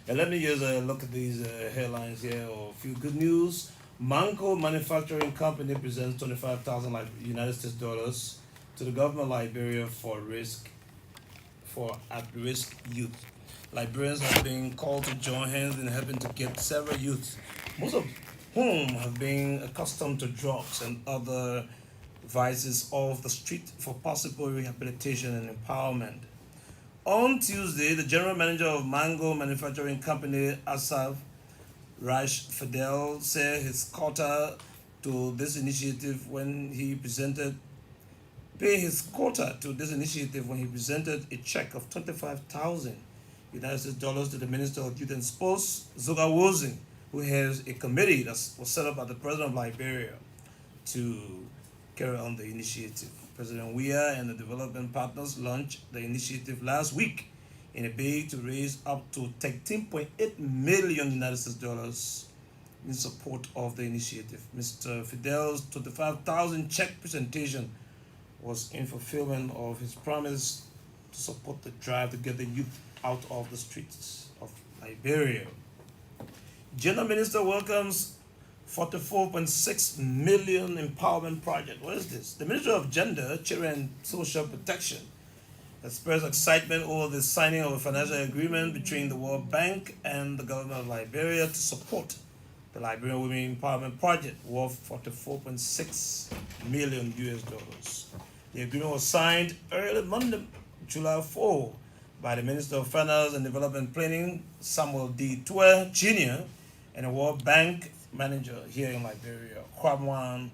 And let me just look at these headlines here, or a few good news. Manco Manufacturing Company presents 25,000 United States dollars to the government of Liberia for at-risk youth. Liberians have been called to join hands in helping to get several youths, most of whom have been accustomed to drugs and other vices off the street for possible rehabilitation and empowerment. On Tuesday, the general manager of Mango Manufacturing Company, Asaf Raj Fidel, said his quota to this initiative when he presented pay his quota to this initiative when he presented a check of 25,000 United States dollars to the Minister of Youth and Sports, Zoga Wozin, who has a committee that was set up by the President of Liberia to carry on the initiative. President Weah and the development partners launched the initiative last week in a bid to raise up to 13.8 million United States dollars in support of the initiative. Mr. Fidel's 25,000 check presentation was in fulfillment of his promise to support the drive to get the youth out of the streets of Liberia. General Minister welcomes 44.6 million empowerment project. What is this? The Ministry of Gender, Children and Social Protection expressed excitement over the signing of a financial agreement between the World Bank and the government of Liberia to support the Liberian Women Empowerment Project worth 44.6 million US dollars. The agreement was signed early Monday, July 4, by the Minister of Finance and Development Planning, Samuel D. Twe Jr., and the World Bank manager here in Liberia, Kwamwan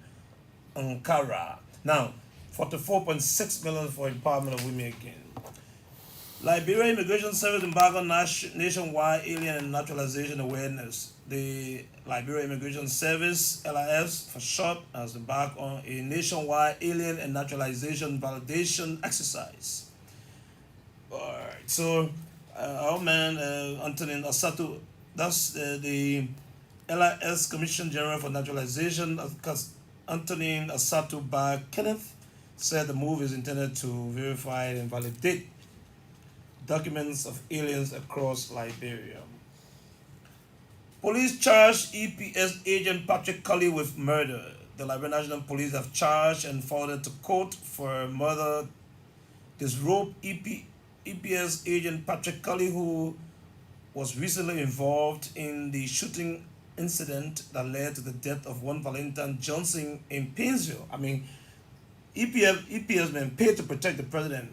Nkara. Now, 44.6 million for empowerment of women again. Liberia Immigration Service embarked on nationwide alien and naturalization awareness. The Liberia Immigration Service, LIS for short, has embarked on a nationwide alien and naturalization validation exercise. Alright, so our man Antonin Asatu, that's the LIS Commission General for Naturalization, Antonin Asatu Bar Kenneth, said the move is intended to verify and validate documents of aliens across Liberia. Police charged EPS agent Patrick Cully with murder. The Liberian National Police have charged and forwarded to court for murder disrobed EPS agent Patrick Cully, who was recently involved in the shooting incident that led to the death of one Valentine Johnson in Painesville. I mean, EPS been paid to protect the president.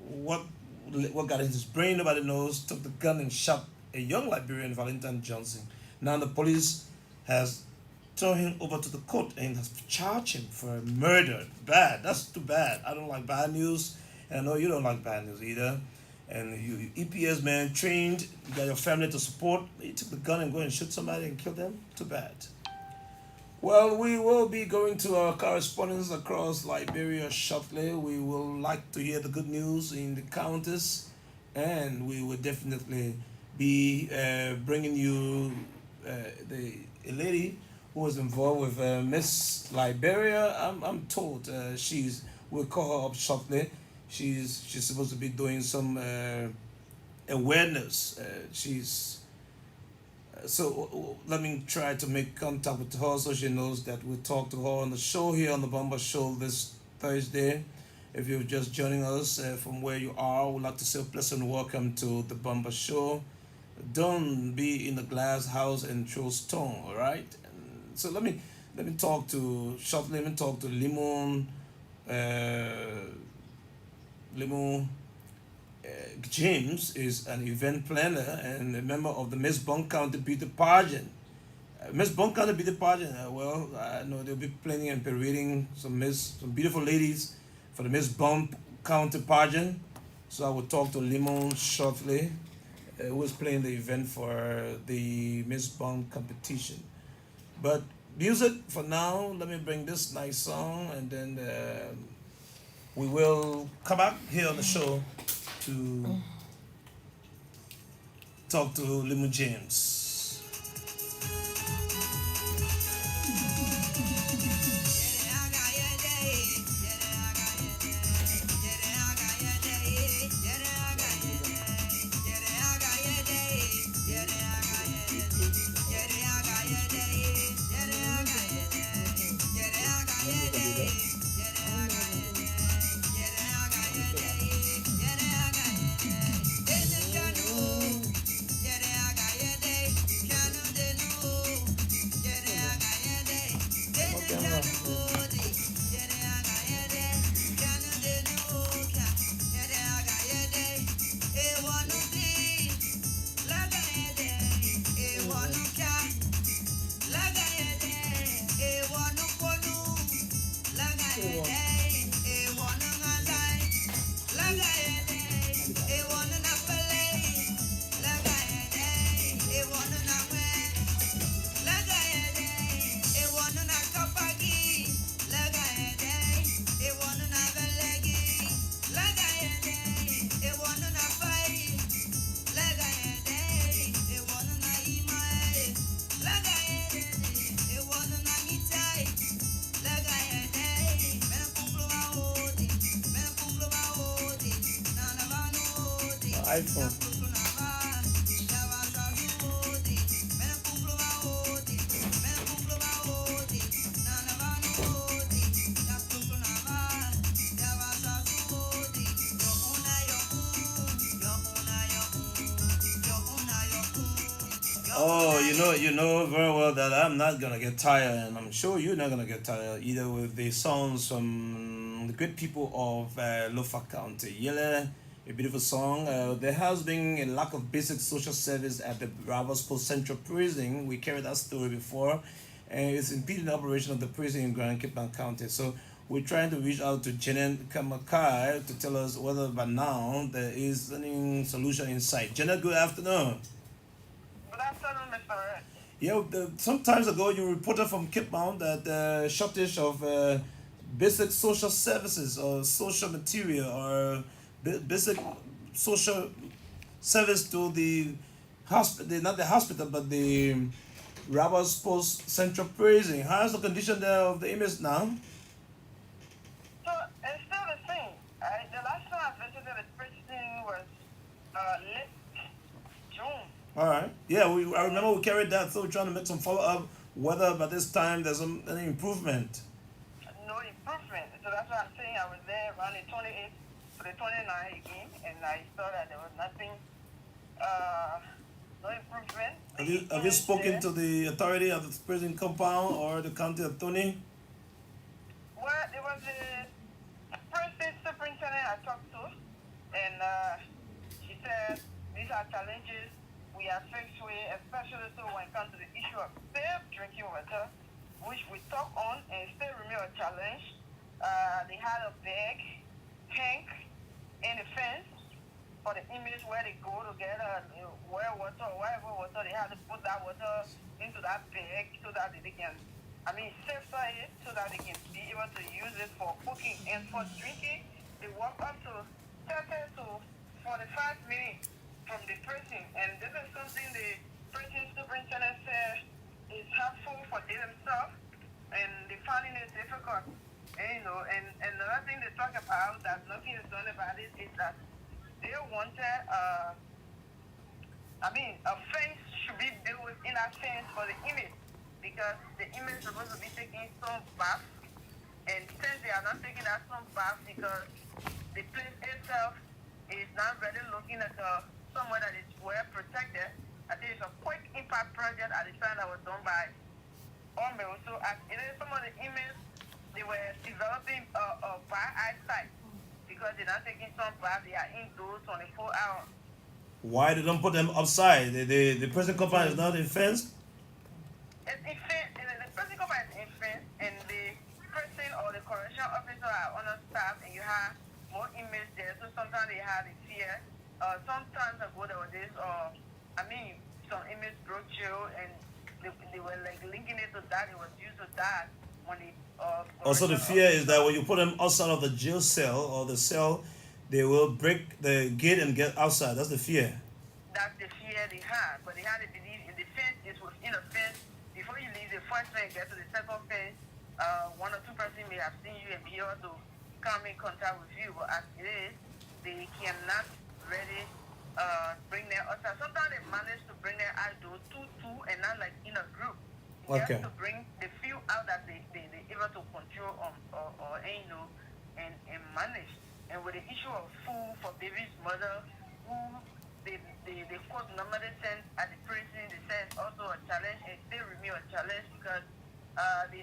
What got in his brain, nobody knows. Took the gun and shot a young Liberian, Valentine Johnson. Now the police has turned him over to the court and has charged him for murder. Bad. That's too bad. I don't like bad news, and I know you don't like bad news either. And you EPS man, trained, you got your family to support. You took the gun and go and shoot somebody and kill them. Too bad. Well, we will be going to our correspondents across Liberia shortly. We will like to hear the good news in the counties, and we will definitely be bringing you a lady who was involved with Miss Liberia. I'm told we'll call her up shortly. She's supposed to be doing some awareness. So let me try to make contact with her so she knows that we'll talk to her on the show here on the Bumper Show this Thursday. If you're just joining us from where you are, we'd like to say a pleasant welcome to the Bumper Show. Don't be in the glass house and throw stone, all right? So let me talk to shortly. Let me talk to Limon James is an event planner and a member of the Miss Bond County Beauty Pageant. Miss Bond County Beauty Pageant, well, I know they'll be planning and parading some beautiful ladies for the Miss Bond County Pageant. So I will talk to Limon shortly, who is playing the event for the Miss Bond competition. But music for now, let me bring this nice song and then we will come back here on the show to talk to Limon James. iPhone. Oh, you know very well that I'm not gonna get tired, and I'm sure you're not gonna get tired either with the songs from the great people of Lofa County. Yele, a beautiful song. There has been a lack of basic social service at the Ravasco Central Prison. We carried that story before, and it's impeding the operation of the prison in Grand Cape Town County. So we're trying to reach out to Janet Kamakai to tell us whether by now there is any solution in sight. Janet, good afternoon. Good afternoon, Mr. Red. Yeah, some times ago you reported from Cape Town that shortage of basic social services or social material or basic social service to the hospital, not the hospital, but the Roberts Post Central Prison. How's the condition there of the inmates now? So it's still the same. The last time I visited the prison was late June. All right. Yeah, I remember we carried that, so we're trying to make some follow up whether by this time there's any improvement. No improvement. So that's why I'm saying I was there around the 28th to the 29th again, and I saw that there was nothing, no improvement. Have you spoken to the authority of the prison compound or the county attorney? Well, there was a prison superintendent I talked to, and she said these are challenges we are faced with, especially so when it comes to the issue of safe drinking water, which we talk on and still remain a challenge. They had a bag, tank, in the fence for the inmates where they go to get well water or whatever water. They had to put that water into that bag so that they can, safe it so that they can be able to use it for cooking and for drinking. They walk up to 30 to 45 minutes from the prison, and this is something the prison superintendent said is helpful for they themselves, and they finding it difficult. And another thing they talk about that nothing is done about it is that they wanted, a fence should be built within that fence for the inmates, because the inmates are supposed to be taking some bath, and since they are not taking that some bath because the place itself is not really looking at somewhere that is well protected. I think it's a quick impact project at the time that was done by Omeo. So as it is, some of the inmates, they were developing a by eyesight because they're not taking some bath. They are indoors 24 hours. Why they don't put them outside? The prison compound is not fenced. It's infant, and the prison compound is infant, and the prison or the correction officer are on staff, and you have more inmates there. So sometimes they have the fear. Sometimes ago there was this, some inmates broke jail, and they were like linking it to that. It was used to that when they. Also, the fear is that when you put them outside of the jail cell or the cell, they will break the gate and get outside. That's the fear. That's the fear they had, but they had to believe in the fence. It was in a fence. Before you leave the first fence, get to the second fence. One or two persons may have seen you and be able to come in contact with you, but as it is, they cannot really bring their outside. Sometimes they manage to bring their outdoors two, and not like in a group. Okay. Just to bring the few out that they able to control and manage. And with the issue of food for baby's mother, who they court normally send at the prison, they say it's also a challenge, and still remain a challenge because the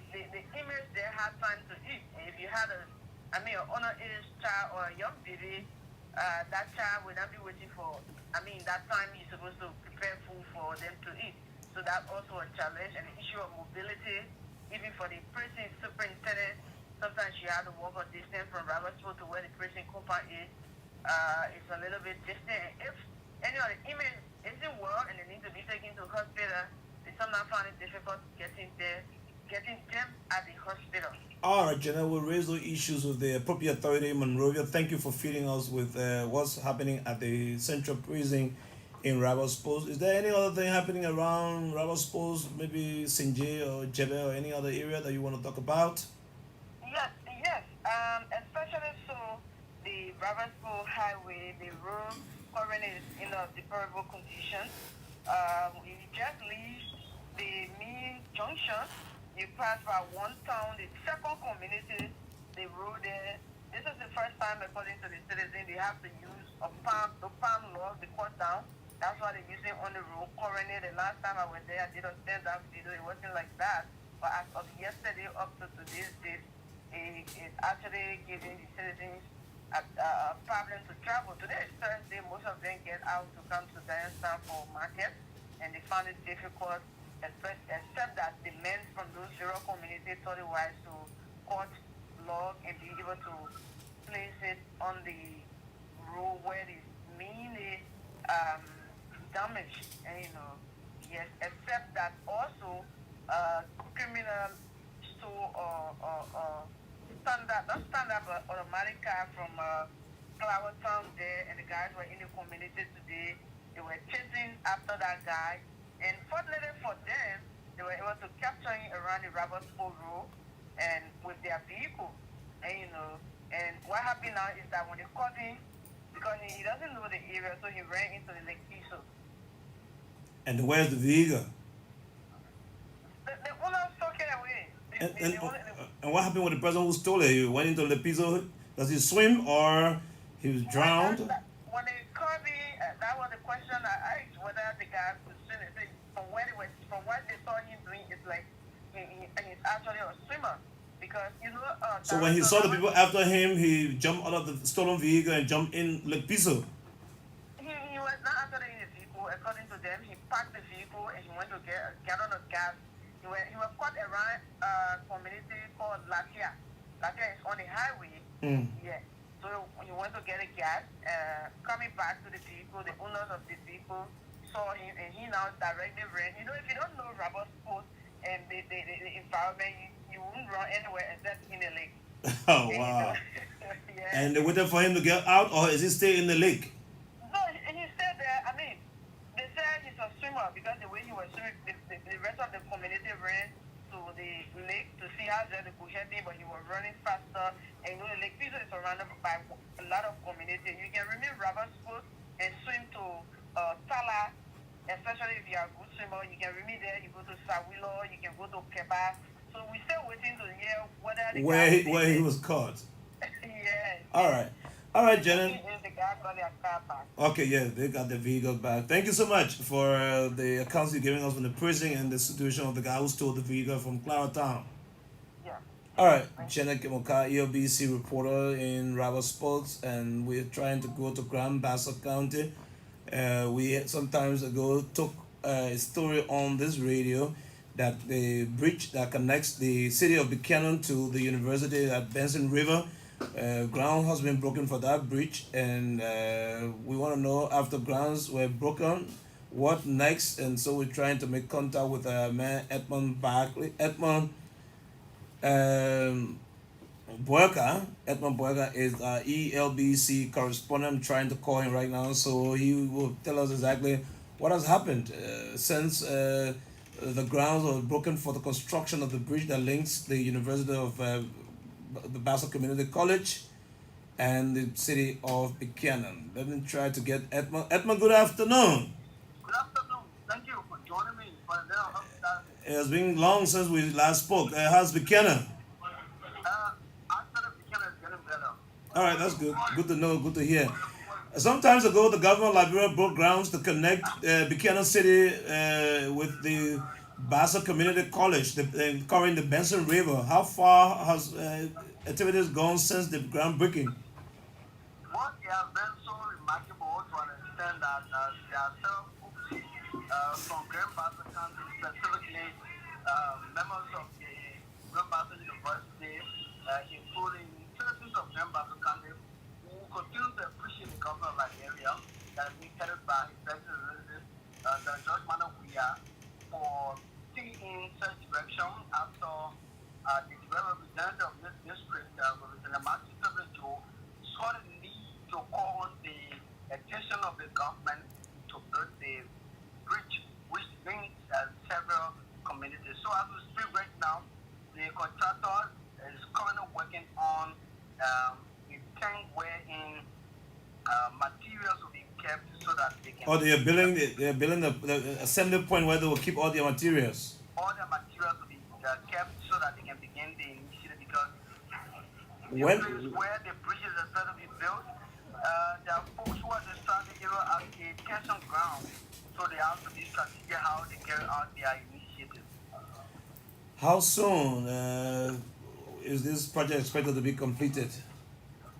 inmates there have time to eat. And if you had an underage child or a young baby, that child will not be waiting for, that time you're supposed to prepare food for them to eat. So that's also a challenge, and the issue of mobility, even for the prison superintendent, sometimes you have to walk a distance from Robertsville to where the prison compound is. It's a little bit distant. If any of the inmates isn't well and they need to be taken to hospital, they sometimes find it difficult getting them at the hospital. All right, Jenna, we'll raise those issues with the appropriate authority in Monrovia. Thank you for feeding us with what's happening at the Central Prison in Roberts Post. Is there any other thing happening around Roberts Post, maybe Sinjay or Jebe or any other area that you want to talk about? Yes. Especially so the Robertsville Highway, the road currently is in a deplorable condition. We just leave the main junction. You pass by one town, the second community, the road there. This is the first time, according to the citizen, they have to use the palm log, the cut down. That's why they're using on the road. Currently, the last time I was there, I did a stand-up video. It wasn't like that. But as of yesterday up to today's date, it's actually giving the citizens a problem to travel. Today is Thursday. Most of them get out to come to Dayanstown for market, and they found it difficult, except that the men from those zero communities thought it wise to cut log and be able to place it on the road where it is mainly damaged. And yes, except that also criminal store or not standard, but automatic car from Flower Town there, and the guys were in the community today. They were chasing after that guy, and fortunately for them, they were able to capture him around the Robertsville Road and with their vehicle. And and what happened now is that when they caught him, because he doesn't know the area, so he ran into the Lake Kiso. And where's the vehicle? The owner took it away. And what happened with the person who stole it? He went into the Lepizo. Does he swim or he was drowned? When they called me, that was the question I asked, whether the guy could swim. From what they saw him doing, it's like he's actually a swimmer. Because so when he saw the people after him, he jumped out of the stolen vehicle and jumped in Lake Piso. He was not actually in the vehicle. According to them, he parked the vehicle and he went to get on the gas. He was caught around a community called Latia. Latia is on the highway. Yeah. So he went to get a gas. Coming back to the vehicle, the owners of the vehicle saw him, and he now directly ran. If you don't know Robert Sport and the environment, you won't run anywhere except in the lake. Oh, wow. Yeah. And they waited for him to get out, or is he still in the lake? No, he stayed there. I mean, they said he's a swimmer because the way he was swimming, the rest of the community ran to the lake to see how they could help him, but he was running faster. And the Lake Piso is surrounded by a lot of community. You can remain Robert Sport and swim to Tala, especially if you are a good swimmer. You can remain there. You go to Sawilo, you can go to Keba. So we're still waiting to hear whether the where he was caught. Yes. All right, Janet. The guy got their car back. Okay, yeah, they got the vehicle back. Thank you so much for the accounts you're giving us from the prison and the situation of the guy who stole the vehicle from Clara Town. Yeah. All right, Janet Kemoka, ELBC reporter in Robert Sports, and we're trying to go to Grand Bassa County. We some times ago took a story on this radio that the bridge that connects the city of Buchanan to the university at Benson River, ground has been broken for that bridge, and we want to know, after grounds were broken, what next. And so we're trying to make contact with man Edmund Barkley. Edmund Boyka. Edmund Boyka is ELBC correspondent. I'm trying to call him right now, so he will tell us exactly what has happened since the grounds were broken for the construction of the bridge that links the University of the Bassa Community College and the city of Buchanan. Let me try to get Edmund. Edmund, good afternoon. Good afternoon. Thank you for joining me. It has been long since we last spoke. How's Buchanan? After Buchanan is getting better. All right, that's good. Good to know. Good to hear. Some time ago, the government of Liberia broke grounds to connect Buchanan City with the Bassa Community College, covering the Benson River. How far has activities gone since the groundbreaking? What has been so remarkable to an extent that there are several folks from Grand Bassa County, specifically members of the Grand Bassa University, including citizens of Grand Bassa County, who continue to appreciate the government of Liberia that is being headed by His Excellency the George Manahuia for taking such direction after the development of this district with the Martin Joe saw the need to call on the attention of the government to build the bridge which links several communities. So as we speak right now, the contractor is currently working on a tank wherein materials will be kept that they can Or they're building the assembly point where they will keep all their materials. all the materials to be kept so that they can begin the initiative because the When place where the bridges are supposed to be built, there are folks who are just trying to give us a tension ground, so they have to be strategic how they carry out their initiative. how soon is this project expected to be completed?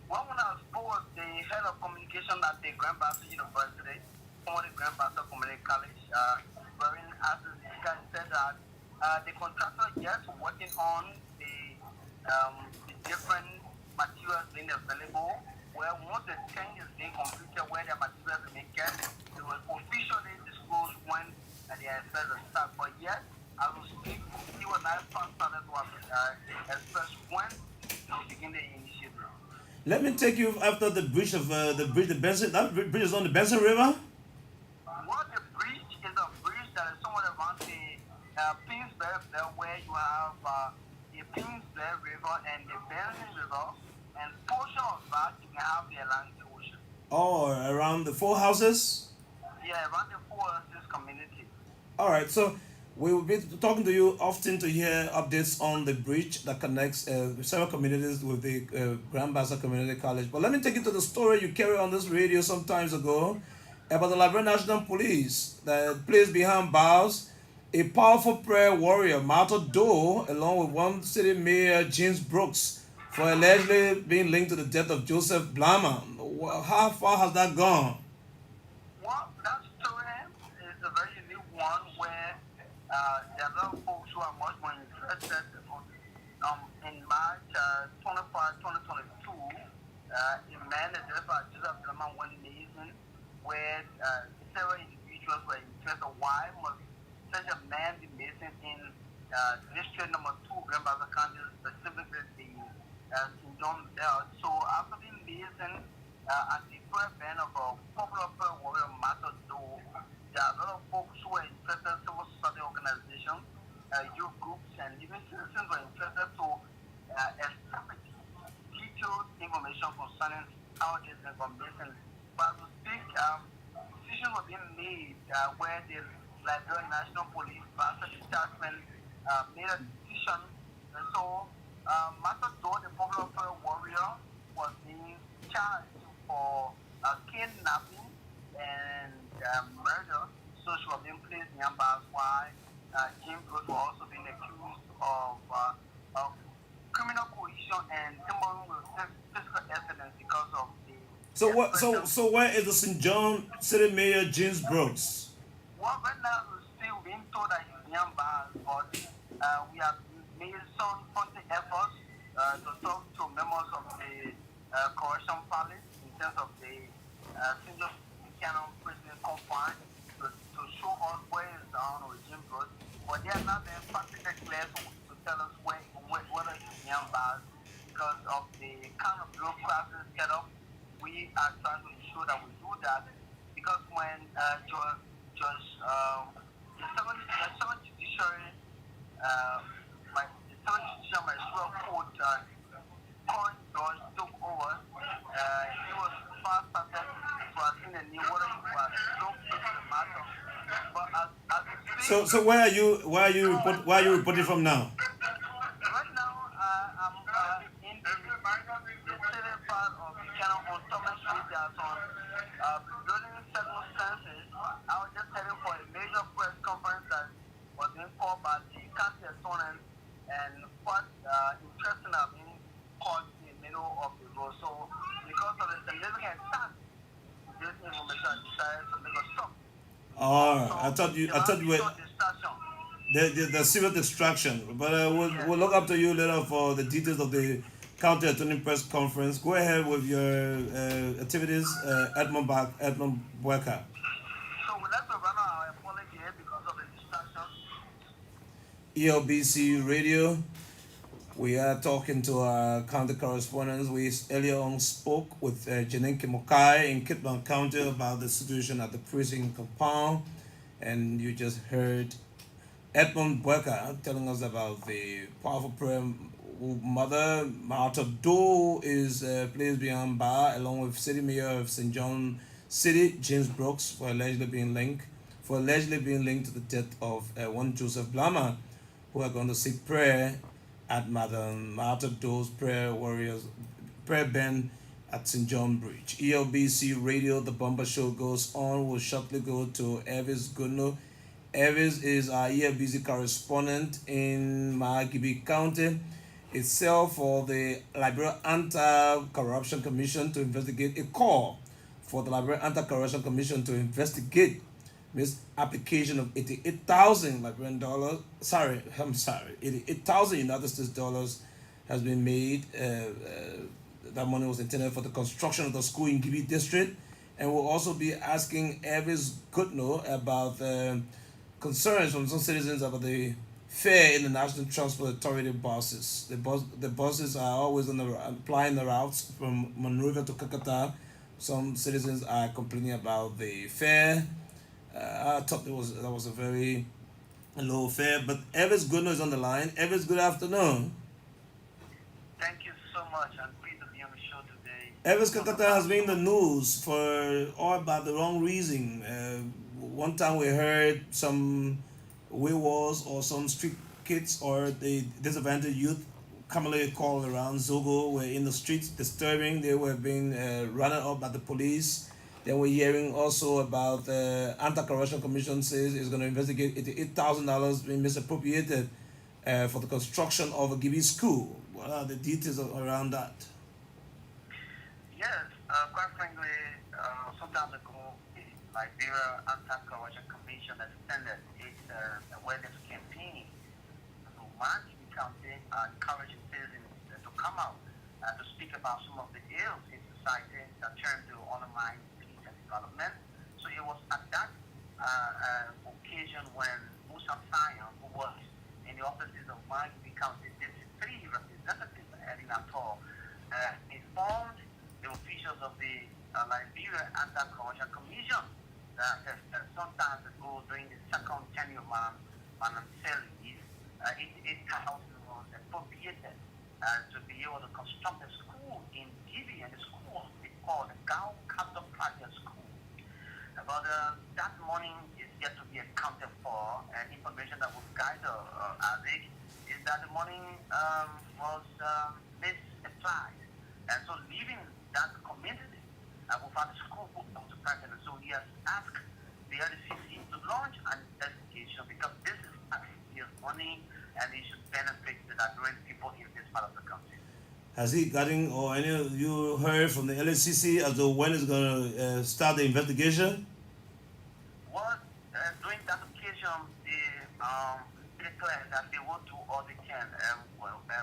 One when I was the head of communication at the Grand Bassa University, former Grand Bassa Community College, wherein as the guy said that the contractor yes working on the different materials being available, where once the tank is being completed, where the materials are being kept, it will officially disclose when they are expected to start. But yet, as we speak, he was not started to express when they will begin the initiative. Let me take you after the bridge of the Benson. That bridge is on the Benson River. What the bridge is a bridge that is somewhat around the Pinsbury there where you have the Pinsbury River and the Benson River, and portion of that you can have the Atlantic Ocean. Oh, around the four houses. Yeah, around the Forces community. All right, so we will be talking to you often to hear updates on the bridge that connects several communities with the Grand Bassa Community College. But let me take you to the story you carried on this radio some times ago about the Liberian National Police that placed behind bars a powerful prayer warrior, Martha Doe, along with one city mayor, James Brooks, for allegedly being linked to the death of Joseph Blama. How far has that gone? Well, that story is a very unique one where there are a lot of folks who are much more interested in March 25, 2022, a man identified as Joseph Blama went missing where several individuals were interested. Why must such a man be missing in district number 2, Grand Bassa County, specifically the St. John Bell? So after being missing at the prayer band of a popular prayer warrior, Martha Doe, there are a lot of folks who are interested, civil society organizations, youth groups, and even citizens were interested to establish detailed information concerning how this information. But to speak, decisions were being made where the Liberian National Police Bassa Detachment made a decision. And so, Martha Doe, the popular prayer warrior, was being charged for kidnapping and murder. So she was being placed in bars while Jim Brooks was also being accused of criminal coercion and immoral physical evidence because of the. So what? So where is the St. John City Mayor James Brooks? Well, right now we're still being told that he's in bars, but we have made some constant efforts to talk to members of the correction palace in terms of the St. John Canon prison confine to show us where is down with Jim Brooks, but they are not being practically clear to tell us whether he's in bars because of the kind of bureaucracy set up. We are trying to ensure that we do that because when the seventh judiciary, magistrate court, current judge took over, he was fast started to attend a new order who was so close to the matter. But as we speak, So where are you reporting from now? right now, I'm in the city part of the Canon on Thomas Street. There are some building circumstances. I was just heading for a major press conference that was being called by the county attorney, and quite interesting I've been caught in the middle of the road. So because of the significant time, this information I decided to make a stop. I thought you were Distraction. the civil distraction. But we'll look up to you later for the details of the county attorney press conference. Go ahead with your activities, Edmund Bueka. So we like to run our apology here because of the distraction. ELBC Radio. We are talking to our county correspondents. We earlier on spoke with Janine Kimokai in Kitman County about the situation at the prison compound, and you just heard Edmund Bueka telling us about the powerful prayer mother. Martha Doe is placed behind bar along with City Mayor of St. John City, James Brooks, for allegedly being linked to the death of one Joseph Blama, who had gone to seek prayer at Madam Martha Doe's prayer band at St. John Bridge. ELBC Radio, the Bumper Show goes on. We'll shortly go to Elvis Goodno. Elvis is our ELBC correspondent in Mahagibi County itself for the Liberia Anti-Corruption Commission to investigate a call for the Liberia Anti-Corruption Commission to investigate misapplication of 88,000 Liberian dollars. I'm sorry, 88,000 United States dollars has been made. That money was intended for the construction of the school in Gibi district, and we'll also be asking Elvis Goodno about concerns from some citizens about the fare in the National Transport Authority buses. The buses are always applying the routes from Monrovia to Kakata. Some citizens are complaining about the fare. I thought that was a very low fare, but Elvis Goodno is on the line. Elvis, good afternoon. Thank you so much. I'm pleased to be on the show today. Elvis, Kakata has been in the news for all about the wrong reason. One time we heard some waywalls or some street kids or the disadvantaged youth commonly called around Zogo were in the streets disturbing. They were being run up by the police. Then we're hearing also about the Anti-Corruption Commission says it's going to investigate $88,000 being misappropriated for the construction of a Gibi school. What are the details around that? Yes, quite frankly, some time ago, the Liberia Anti-Corruption Commission extended its awareness campaign to Mahagibi County, encouraging citizens to come out to speak about some of the ills in society that turn to undermine peace and development. So it was at that occasion when Musa Sion, who was in the offices of Mahagibi County District 3 representative, Edina Tor, informed the officials of the Liberia Anti-Corruption Commission that sometimes ago during the second tenure Manamseli, 88,000 was appropriated to be able to construct a school in Gibi, and the school is called the Gao Capital Project School. But that money is yet to be accounted for, and information that will guide Isaac is that the money was misapplied. And so leaving that community without the school up to president. So he has asked the LCC to launch an investigation because this is taxpayers' money and it should benefit the Liberian people in this part of the country. Has he gotten or any of you heard from the LACC as to when it's going to start the investigation? Well, during that occasion, they declared that they will do all they can.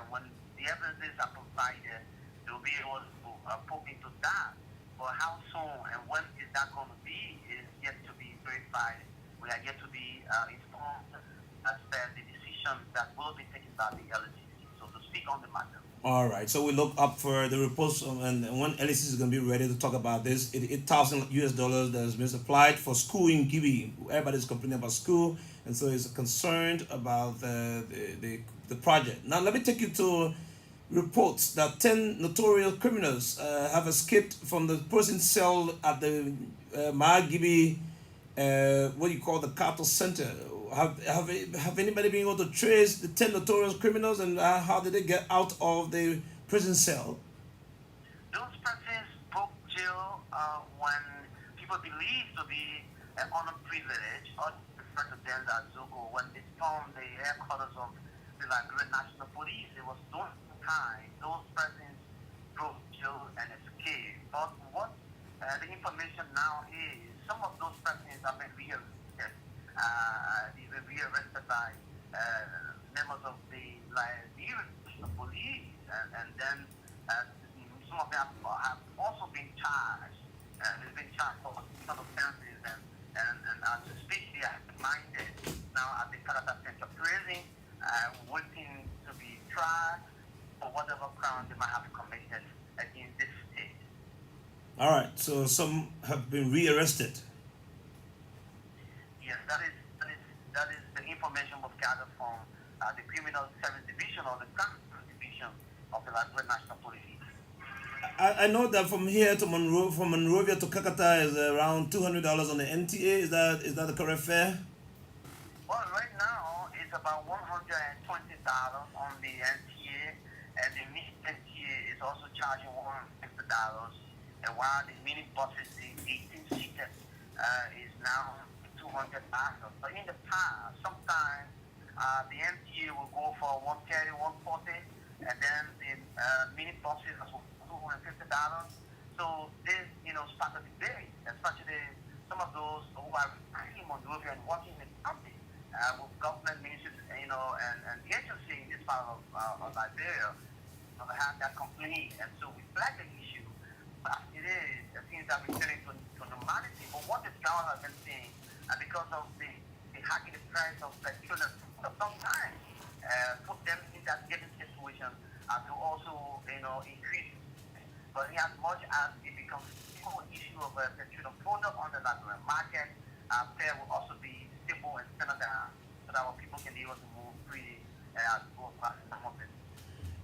When the evidences are provided, they will be able to poke into that. But how soon and when is that going to be is yet to be verified. We are yet to be informed as per the decision that will be taken by the LCC. So to speak on the matter. All right, so we look up for the reports, and when LCC is going to be ready to talk about this, 8,000 US dollars that has been supplied for school in Gibi. Everybody's complaining about school, and so is concerned about the project. Now, let me take you to reports that 10 notorious criminals have escaped from the prison cell at the Mahagibi, what you call the cartel center. Have anybody been able to trace the 10 notorious criminals, and how did they get out of the prison cell? Those persons broke jail when people believed to be an honor privilege or referred to them as Zogo when they stormed the headquarters of the Liberian National Police. It was during the time those persons broke jail and escaped. But what the information now is, some of those persons have been rearrested. They've been rearrested by members of the Liberian National Police, and then some of them have also been charged. They've been charged for some offenses, and as we speak, they are reminded now at the Kakata Central Prison, waiting to be tried for whatever crime they might have committed against this state. All right, so some have been rearrested. Yes, that is the information we've gathered from the Criminal Service Division or the Crime Division of the Liberian National Police. I know that from here to from Monrovia to Kakata is around $200 on the NTA. Is that the correct fare? Well, right now it's about $120 on the NTA, and the mini NTA is also charging $150. And while the mini buses, the 18-seater, is now $200. But in the past, sometimes the MTA will go for 130, 140, and then the mini buses are $250. So this, sparked a debate, especially some of those who are in Monrovia and working in the county with government ministries, and the agency is part of Liberia, have that complaint, and so we flagged the issue. But it is, things are returning to normality. But what this government has been saying, because of the hiking the price of petrol for some time, put them in that getting situation to also, increase. But as much as it becomes a whole issue of petroleum product on the Nigerian market, fare will also be stable and settled down so that our people can be able to move freely and go across the market.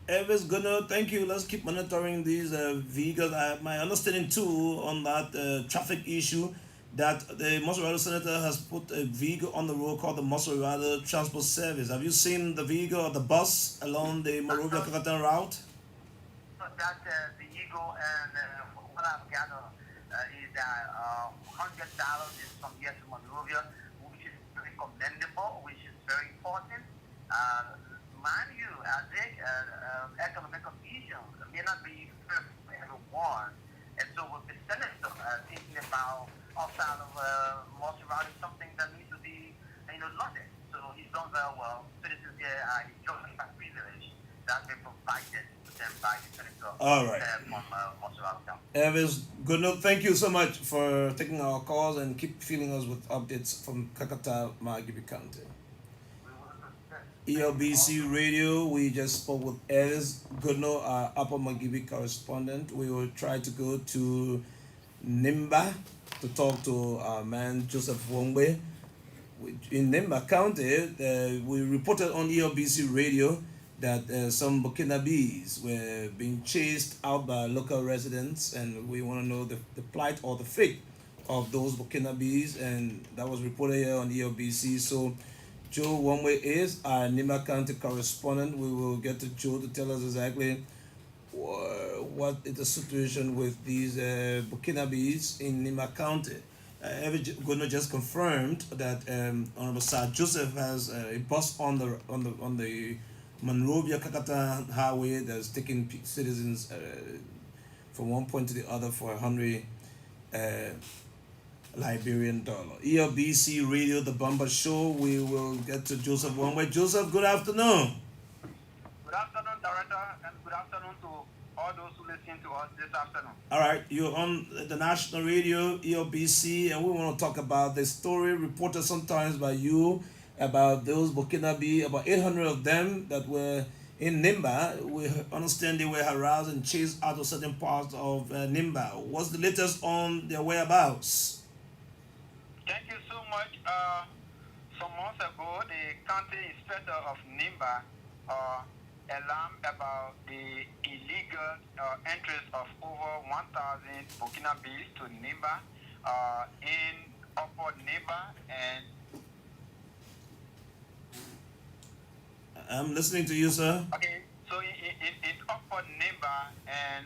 Elvis Gunnar, thank you. Let's keep monitoring these vehicles. My understanding too on that traffic issue that the Maserati Senator has put a vehicle on the road called the Maserati Transport Service. Have you seen the vehicle or the bus along the Monrovia Kakatan route? So that the Eagle, and what I've gathered is that $100 is from here to Monrovia, which is very commendable, which is very important. Mind you, I think economic conditions may not be fair for everyone, and so with the senator thinking about outside of Maserati, something that needs to be, looked at. So he's done very well. Citizens here are enjoying that privilege that's been provided to them by the senator. All right. From Maserati. Elvis Gunnar, thank you so much for taking our calls and keep feeding us with updates from Kakata, Margibi County. ELBC Radio, we just spoke with Elvis Gunnar, our Upper Margibi correspondent. We will try to go to Nimba to talk to our man Joseph Wongwe. In Nimba County, we reported on ELBC Radio that some Burkinabes were being chased out by local residents, and we want to know the plight or the fate of those Burkinabes, and that was reported here on ELBC. So Joe Wongwe is our Nimba County correspondent. We will get to Joe to tell us exactly what is the situation with these Burkinabes in Nimba County. Governor just confirmed that Honorable Sir Joseph has a bus on the Monrovia Kakata Highway that's taking citizens from one point to the other for $100 Liberian dollar. ELBC Radio, The Bumper Show. We will get to Joseph Wongwe. Joseph, good afternoon. Good afternoon, Director, and good afternoon to all those who listen to us this afternoon. All right, you're on the national radio, ELBC, and we want to talk about the story reported sometimes by you about those Burkinabe, about 800 of them that were in Nimba. We understand they were harassed and chased out of certain parts of Nimba. What's the latest on their whereabouts? Thank you so much. Some months ago, the county inspector of Nimba alarmed about the illegal entrance of over 1,000 Burkinabes to Nimba in Upper Nimba and I'm listening to you, sir. okay, so in Upper Nimba and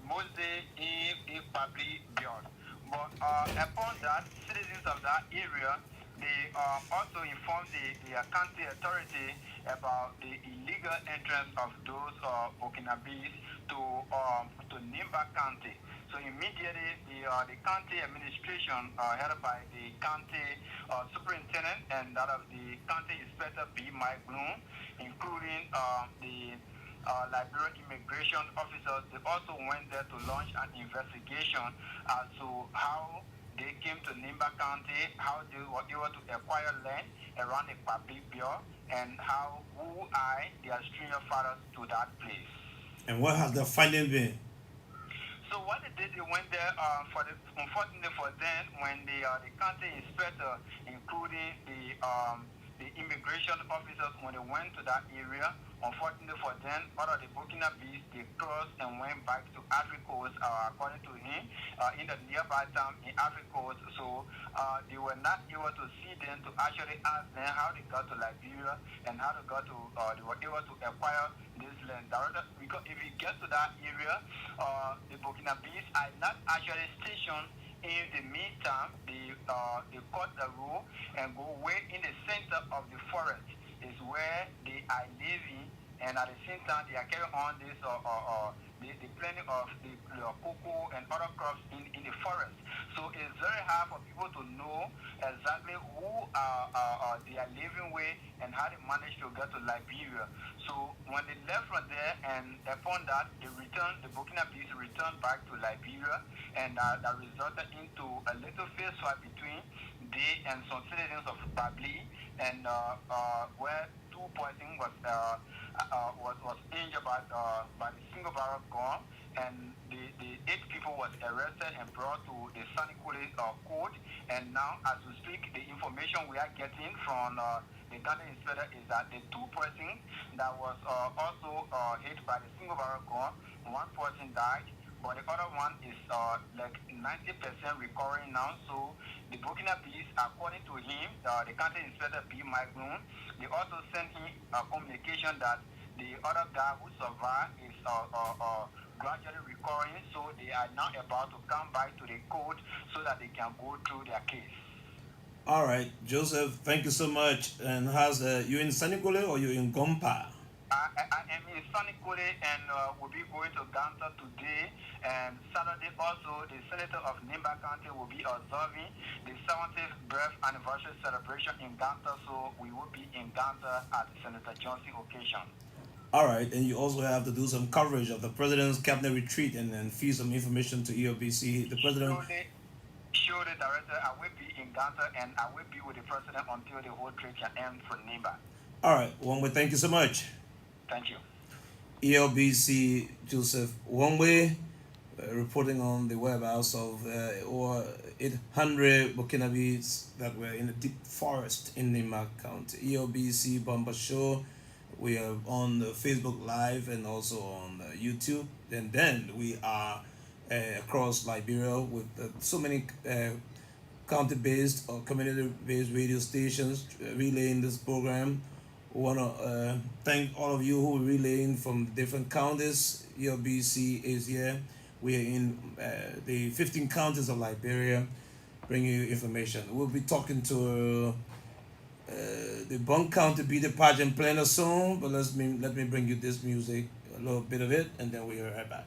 mostly in Pabli Beyond. But upon that, citizens of that area, they also informed the county authority about the illegal entrance of those Burkinabes to Nimba County. So immediately, the county administration, headed by the county superintendent and that of the county inspector B. Mike Bloom, including the Liberian immigration officers, they also went there to launch an investigation as to how they came to Nimba County, how they were able to acquire land around the Pabli Bio, and who are their stranger fathers to that place. And what has the finding been? So what they did, they went there unfortunately for them, when the county inspector, including the immigration immigration officers, when they went to that area, unfortunately for them, out of the Burkinabes, they crossed and went back to Ivory Coast, according to him, in the nearby town in Ivory Coast. So they were not able to see them to actually ask them how they got to Liberia and how they got to, they were able to acquire this land. Because if you get to that area, the Burkinabes are not actually stationed. In the meantime, they cut the road and go way in the center of the forest is where they are living, and at the same time they are carrying on this the planting of the cocoa and other crops in the forest. So it's very hard for people to know exactly who they are living with and how they managed to get to Liberia. So when they left from there, and upon that they returned, the Burkinabes returned back to Liberia, and that resulted into a little face swap between they and some citizens of Babli, and where two persons was injured by the single barrel gun, and the 8 people was arrested and brought to the Sanikule court. And now, as we speak, the information we are getting from the county inspector is that the 2 persons that was also hit by the single barrel gun, 1 person died, but the other one is like 90% recovering now. So the Burkinabes, according to him, the county inspector B. Magnum, they also sent him a communication that the other guy who survived is gradually recovering. So they are now about to come back to the court so that they can go through their case. All right, Joseph, thank you so much. And how's you in Sanikule or you in Gompa? I am in Sanikule, and we'll be going to Ganta today. And Saturday also, the senator of Nimba County will be observing the 70th birth anniversary celebration in Ganta. So we will be in Ganta at Senator Johnson occasion. All right, and you also have to do some coverage of the president's cabinet retreat and feed some information to ELBC. The president. Sure, the director, I will be in Ganta, and I will be with the president until the whole trip can end for Nimba. All right, Wongwe, thank you so much. Thank you. ELBC Joseph Wongwe reporting on the whereabouts of over 800 Burkinabes that were in the deep forest in Nimba County. ELBC Bomba Show. We are on the Facebook Live and also on YouTube. And then we are across Liberia with so many county-based or community-based radio stations relaying this program. We want to thank all of you who are relaying from different counties. ELBC is here. We are in the 15 counties of Liberia, bringing you information. We'll be talking to the Bunk County Beauty Pageant planner soon, but let me bring you this music, a little bit of it, and then we'll be right back.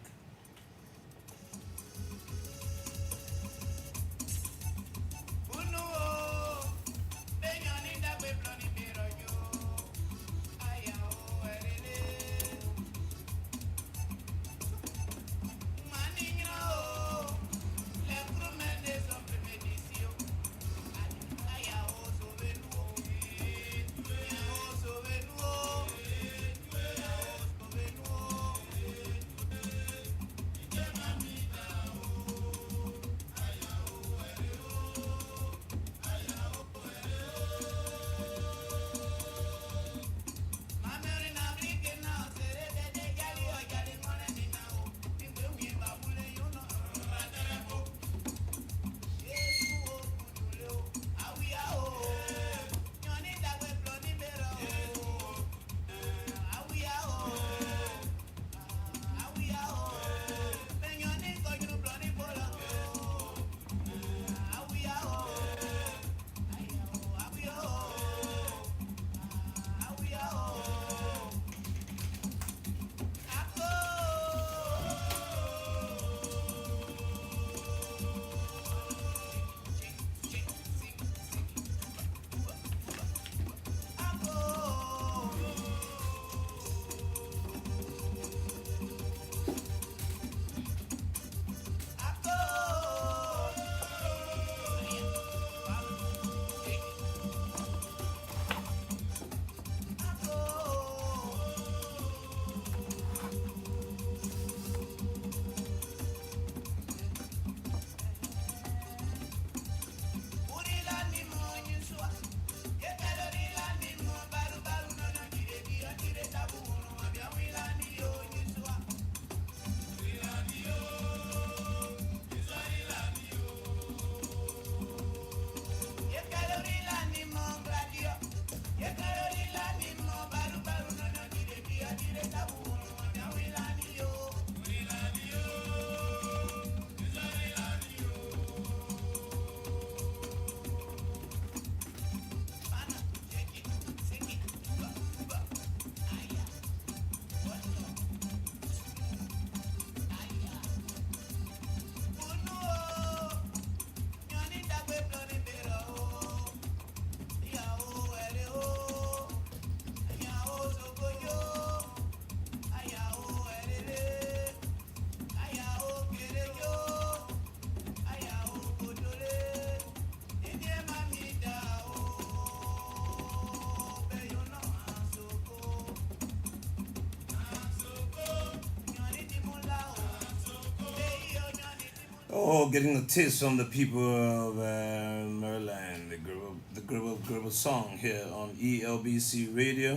Oh, getting a taste from the people of Maryland, the Gribble song here on ELBC Radio.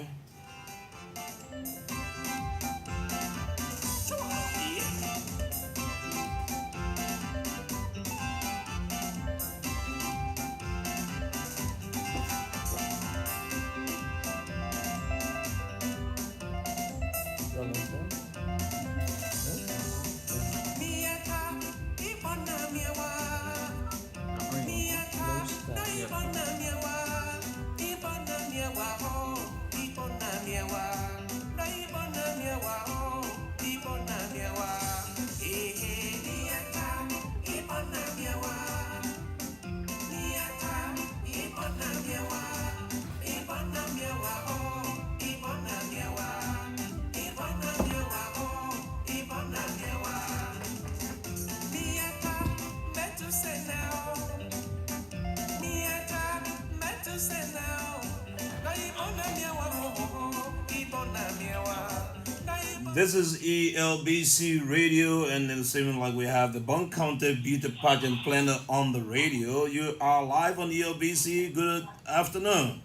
This is ELBC Radio, and it's even like we have the Bunk County Beauty Pageant planner on the radio. You are live on ELBC. Good afternoon.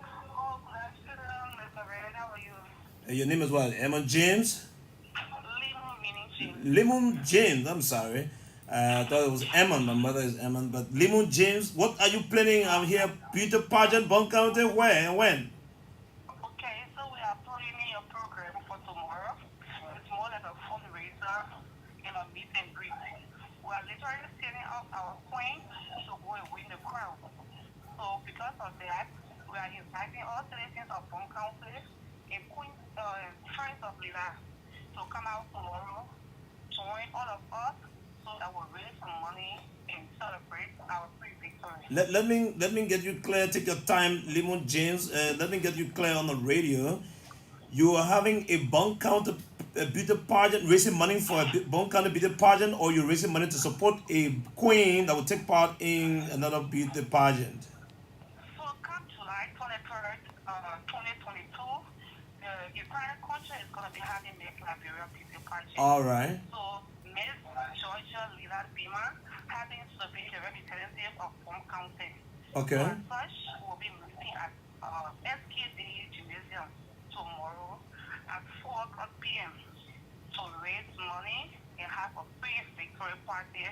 Oh, good afternoon, Mr. Red. How are you? Your name is what? Emma James? Lemon meaning James. Lemon James. I'm sorry. I thought it was Emma. My mother is Emma, but Lemon James. What are you planning out here? Beauty Pageant, Bunk County. Where and when? Okay, so we are planning a program for tomorrow. It's more like a fundraiser and a meet and greet. We are literally setting up our queen to go and win the crown. So because of that, we are inviting all citizens of Bunk County and Queen Friends of Lila to come out tomorrow, join all of us so that we'll raise some money and celebrate our pre-victory. Let me get you clear. Take your time, Lemon James. Let me get you clear on the radio. You are having a Bunk County beauty pageant, raising money for a Bunk County beauty pageant, or you're raising money to support a queen that will take part in another beauty pageant. So come July 23rd, 2022, the Ukraine country is going to be having Miss Liberia beauty pageant. All right. So Miss Georgia Lila Beamer happens to be the representative of Bunk County. Okay. So as such, we'll be meeting at SKD Gymnasium tomorrow at 4 o'clock p.m. to raise money and have a pre-victory party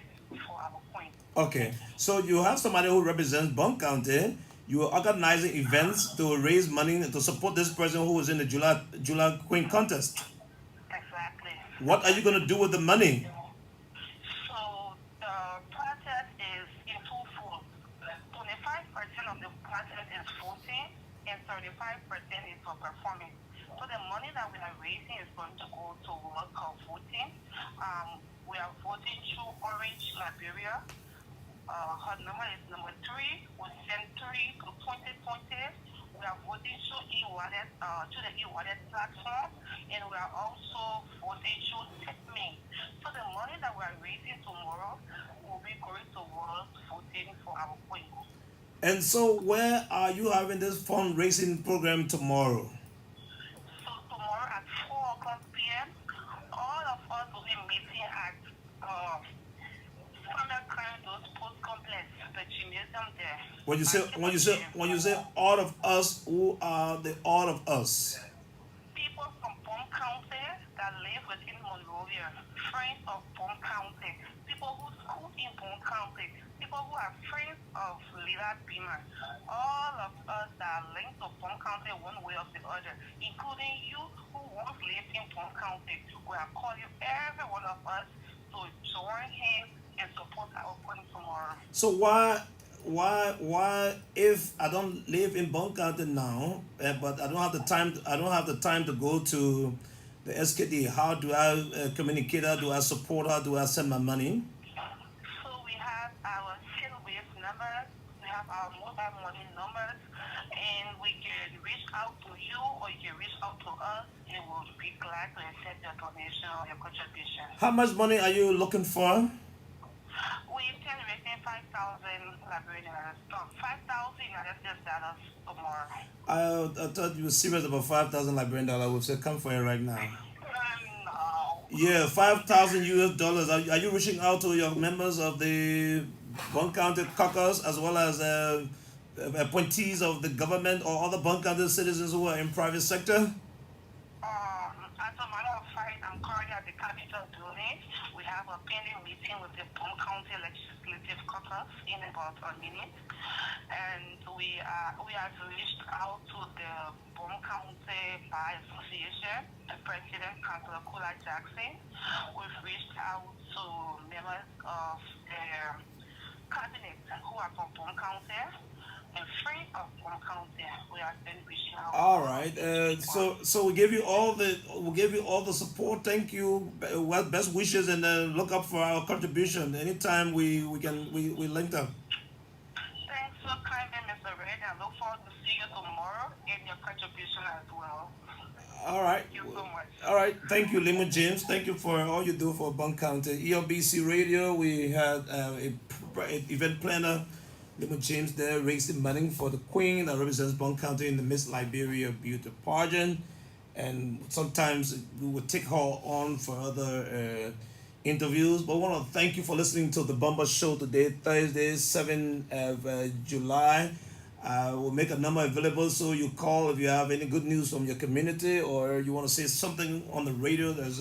for our queen. Okay. So you have somebody who represents Bunk County. You are organizing events to raise money to support this person who is in the July Queen contest. Exactly. What are you going to do with the money? So the contest is in twofold. 25% of the contest is voting and 35% is for performing. So the money that we are raising is going to go to work of voting. We are voting through Orange Liberia. Her number is number 3. We send 3 to 2020. We are voting through e-wallet, through the e-wallet platform, and we are also voting through TipMe. So the money that we are raising tomorrow will be going towards voting for our queen. And so where are you having this fundraising program tomorrow? So tomorrow at 4 o'clock p.m., all of us will be meeting at Summer Crandall's Post Complex, the gymnasium there. When you say all of us, who are the all of us? People from Bunk County that live within Monrovia, friends of Bunk County, people who school in Bunk County, people who are friends of Lila Beamer, all of us that are linked to Bunk County one way or the other, including you who once lived in Bunk County. We are calling every one of us to join hands and support our queen tomorrow. So why if I don't live in Bunk County now, but I don't have the time to go to the SKD, how do I communicate her? Do I support her? Do I send my money? So we have our Silwave numbers, we have our mobile money numbers, and we can reach out to you or you can reach out to us, and we'll be glad to accept your donation or your contribution. How much money are you looking for? We intend raising 5,000 Liberian dollars, 5,000 United States dollars tomorrow. I thought you were serious about $5,000 Liberian. We said come for it right now. No. Yeah, $5,000. Are you reaching out to your members of the Bond County caucus as well as appointees of the government or other Bond County citizens who are in private sector? As a matter of fact, I'm currently at the Capitol building. We have a pending meeting with the Bone County Legislative Caucus in about a minute. And we have reached out to the Bone County Bar Association, the president, Councilor Kula Jackson. We've reached out to members of the cabinet who are from Bone County. And free of Bone County, we have been reaching out. All right. So we give you all the support. Thank you. Well, best wishes, and look up for our contribution anytime we link up. Thanks so kindly, Mr. Red. I look forward to see you tomorrow in your contribution as well. All right. Thank you so much. All right. Thank you, Limo James. Thank you for all you do for Bond County. ELBC Radio. We had a event planner, Limo James, there raising money for the Queen that represents Bond County in the Miss Liberia Beauty Pageant. And sometimes we would take her on for other interviews. But I want to thank you for listening to the Bomber Show today, Thursday, 7th of July. We'll make a number available, so you call if you have any good news from your community or you want to say something on the radio that's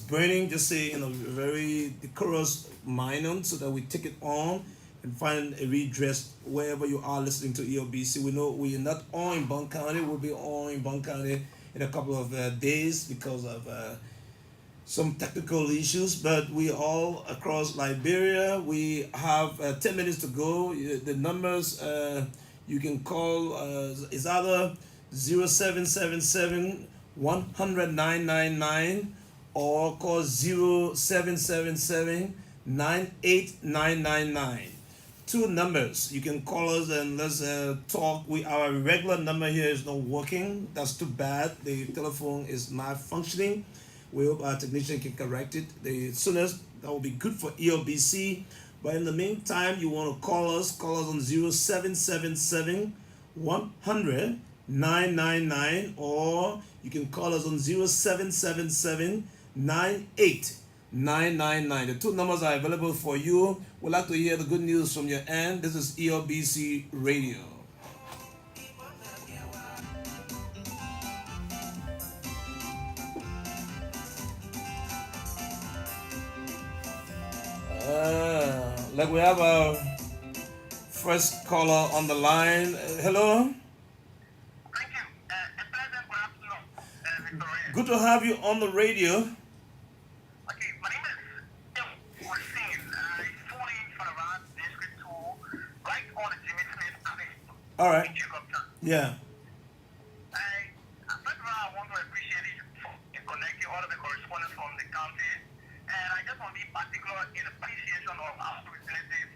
burning. Just say in a very decorous manner so that we take it on and find a redress wherever you are listening to ELBC. We know we are not on in Bond County. We'll be on in Bond County in a couple of days because of some technical issues, but we all across Liberia. We have 10 minutes to go. The numbers you can call is either 0777 100 999 or call 0777 98999. Two numbers. You can call us and let's talk. Our regular number here is not working. That's too bad. The telephone is not functioning. We hope our technician can correct it. The soonest that will be good for ELBC. But in the meantime, you want to call us on 0777 100 999 or you can call us on 0777 98999. The two numbers are available for you. We'd like to hear the good news from your end. This is ELBC Radio. Like we have our first caller on the line. Hello. Thank you. A pleasant good afternoon, Victoria. Good to have you on the radio. Okay, my name is Tim Hussein. I phone in from around District 2, right on the Jimmy Smith Avenue. All right. In Jacobtown. Yeah. First of all, I want to appreciate you for connecting all of the correspondents from the county. And I just want to be particular in appreciation of our representative,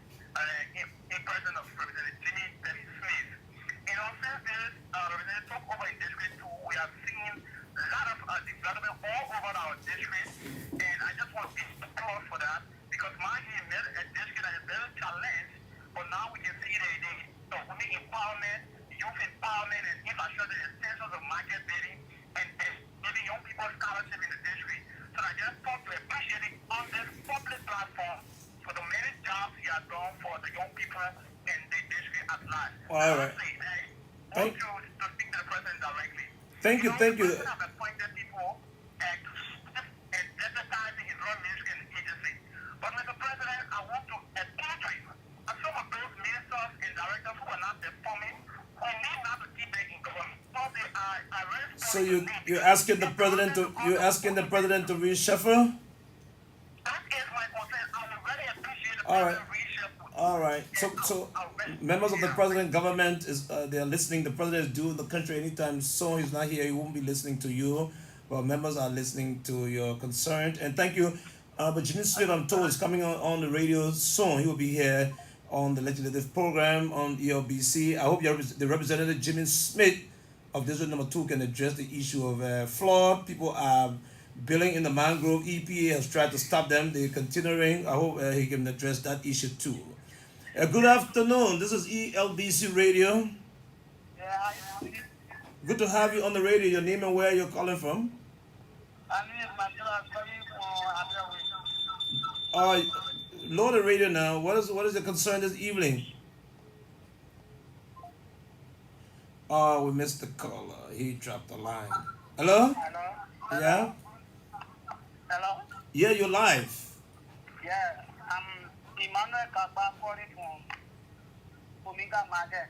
in person of Representative Jimmy Smith. In all senses, Representative took over in District 2. We have seen a lot of development all over our district. And I just want to be applause for that because my district that is very challenged. But now we can see the women empowerment, youth empowerment, and infrastructure extensions of market bidding, and giving young people scholarship in the district. So I just thought to appreciate it on this public platform for the many jobs you have done for the young people in the district at large. All right. I want you to speak to the president directly. Thank you. The president have appointed people to exercising his role ministry and agency. But Mr. President, I want to apologize. And some of those ministers and directors who are not performing, who need not to keep their income. So you're asking the president to reshuffle? That is my concern. I would really appreciate the All right. reshuffle. All right. So members of the president government they are listening. The president is due in the country anytime soon. He's not here. He won't be listening to you. But members are listening to your concern. And thank you. But Jimmy Smith, I'm told, is coming on the radio soon. He will be here on the legislative program on ELBC. I hope the representative Jimmy Smith of District Number 2 can address the issue of flood. People are building in the mangrove. EPA has tried to stop them. They're continuing. I hope he can address that issue too. Good afternoon. This is ELBC Radio. Yeah, Good to have you on the radio. Your name and where you're calling from? my name is Mandela. I'm calling from Lower the radio now. What is the concern this evening? Oh, we missed the caller. He dropped the line. Hello? Hello? Yeah? Hello? Yeah, you're live. Yeah, I'm Emmanuel Kaba calling from Omega Market.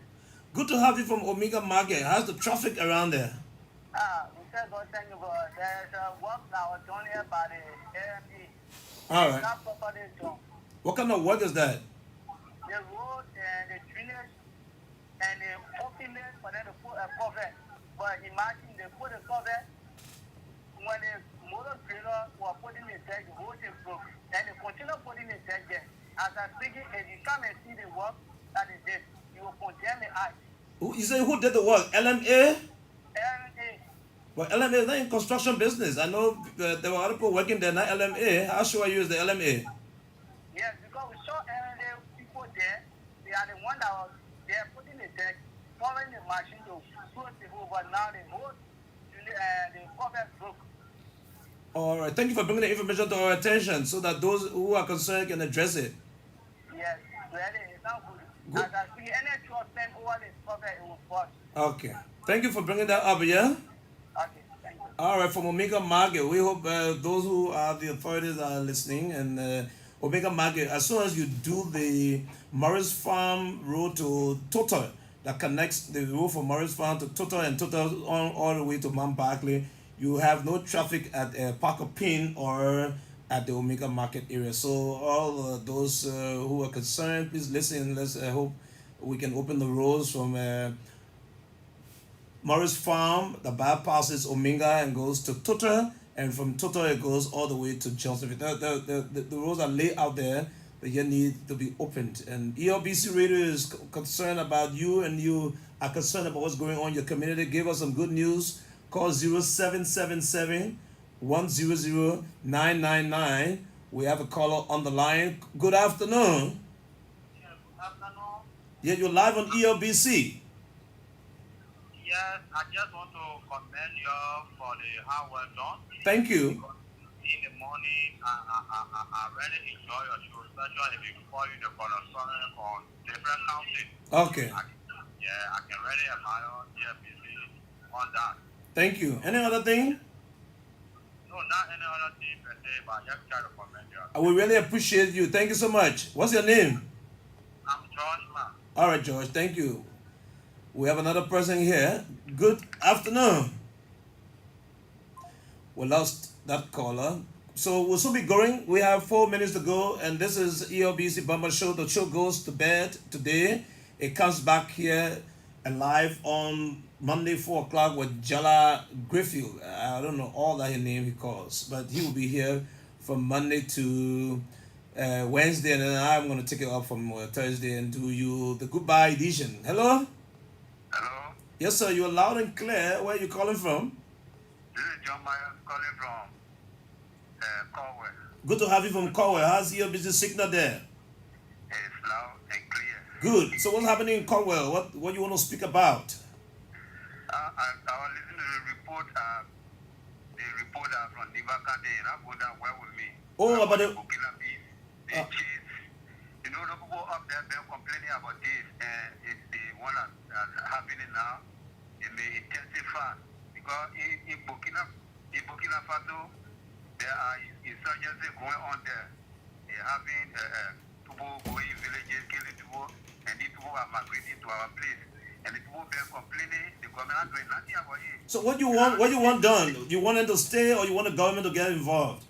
Good to have you from Omega Market. How's the traffic around there? We said God thank you for there's a work that was done here by the AMD. All right. Not properly done. What kind of work is that? The road and the drainage and the opening for them to put a cover. But imagine they put a cover when the motor trailer was putting the deck, the whole thing broke. And they continue putting the deck there. As I'm speaking, if you come and see the work that is did, you will condemn the act. You say who did the work? LMA? AMD. Well, LMA is not in construction business. I know there were other people working there, not LMA. How sure are you is the LMA? Yes, because we saw earlier people there. They are the one that was there putting the deck, following the machine to close the hole, but now the hole, the cover broke. All right. Thank you for bringing the information to our attention so that those who are concerned can address it. Yes, really, it's not good. Good. As I see any treatment over the cover, it will fall. Okay. Thank you for bringing that up, yeah? Okay, thank you. All right, from Omega Market, we hope those who are the authorities are listening. And Omega Market, as soon as you do the Morris Farm Road to Total, that connects the road from Morris Farm to Total and Total on all the way to Mount Barkley, you have no traffic at Parker Pin or at the Omega Market area. So all those who are concerned, please listen. Let's hope we can open the roads from Morris Farm that bypasses Omega and goes to Total, and from Total it goes all the way to Joseph. The roads are laid out there, but yet need to be opened. And ELBC Radio is concerned about you, and you are concerned about what's going on in your community. Give us some good news. Call 0777 100 999. We have a caller on the line. Good afternoon. Yes, good afternoon. Yeah, you're live on ELBC. Yes, I just want to commend you for the hard work done. Thank you. In the morning, I really enjoy your show, especially if you call you the correspondent on different counties. Okay. I can really admire GFBC on that. Thank you. Any other thing? No, not any other thing per se, but just try to commend you. I would really appreciate you. Thank you so much. What's your name? I'm George, man. All right, George. Thank you. We have another person here. Good afternoon. We lost that caller. So we'll soon be going. We have 4 minutes to go, and this is ELBC Bumper Show. The show goes to bed today. It comes back here live on Monday, 4 o'clock with Jala Griffield. I don't know all that name he calls, but he will be here from Monday to Wednesday, and then I'm going to take it up from Thursday and do you the goodbye edition. Hello? Hello, Yes, sir. You're loud and clear. Where are you calling from? this is John Myers calling from Conway. Good to have you from Conway. How's your business signal there? It's loud and clear. Good. So what's happening in Conway? What you want to speak about? I was listening to the report from Niva Kante, and I go down well with me. Oh, about the... Burkina Faso, the chief. You know, the people up there been complaining about this, and it's the one that's happening now. It may intensify because in Burkina Faso, there are insurgency going on there. They're having people going in villages, killing people, and these people are migrating to our place. And the people been complaining, the government not doing nothing about it. So what you want done? You want them to stay, or you want the government to get involved?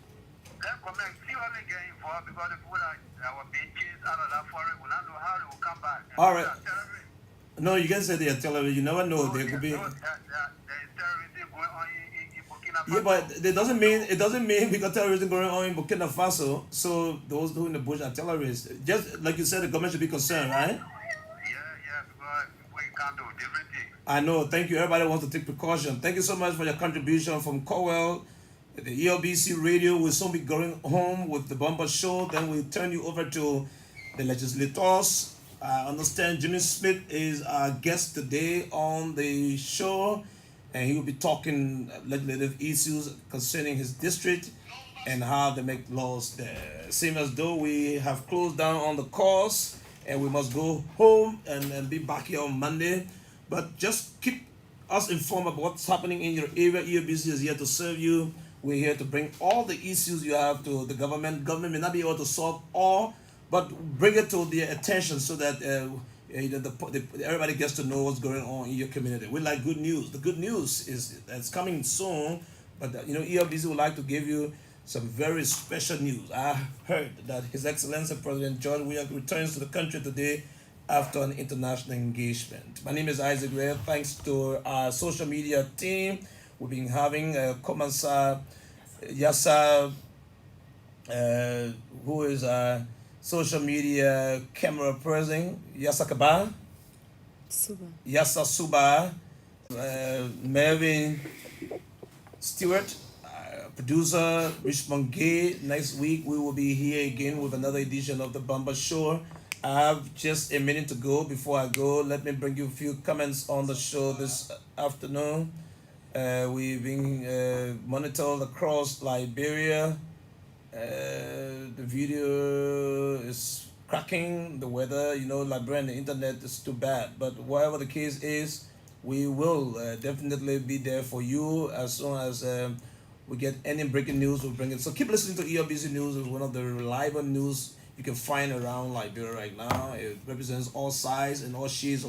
Let government see how they get involved, because the people that were being chased out of that forest will not know how they will come back. And All right. they are terrorists. No, you can say they are terrorists. You never know. They could be... There is terrorism going on in Burkina Faso. Yeah, but it doesn't mean because terrorism going on in Burkina Faso, so those who in the bush are terrorists. Just like you said, the government should be concerned, right? Yeah, because we can't do different things. I know. Thank you. Everybody wants to take precaution. Thank you so much for your contribution from Cowell. The ELBC Radio will soon be going home with the Bumper Show. Then we'll turn you over to the legislators. I understand Jimmy Smith is our guest today on the show, and he will be talking legislative issues concerning his district. and how they make laws there. Same as though we have closed down on the course and we must go home and be back here on Monday. But just keep us informed about what's happening in your area. EOBC is here to serve you. We're here to bring all the issues you have to the government. Government may not be able to solve all, but bring it to their attention so that everybody gets to know what's going on in your community. We like good news. The good news is that's coming soon, but EOBC would like to give you some very special news. I heard that His Excellency President George Weah returns to the country today after an international engagement. My name is Isaac Ray. Thanks to our social media team. We've been having Komansa Yasa, who is our social media camera person, Yasa Kaba, Yasa Suba, Mervyn Stewart, producer Richmond Gay. Next week we will be here again with another edition of the Bumper Show. I have just a minute to go. Before I go, let me bring you a few comments on the show this afternoon. We've been monitored across Liberia. The video is cracking. The weather, Liberia and the internet is too bad. But whatever the case is, we will definitely be there for you as soon as we get any breaking news. We'll bring it. So keep listening to EOBC News. It's one of the reliable news you can find around Liberia right now. It represents all sides and all shades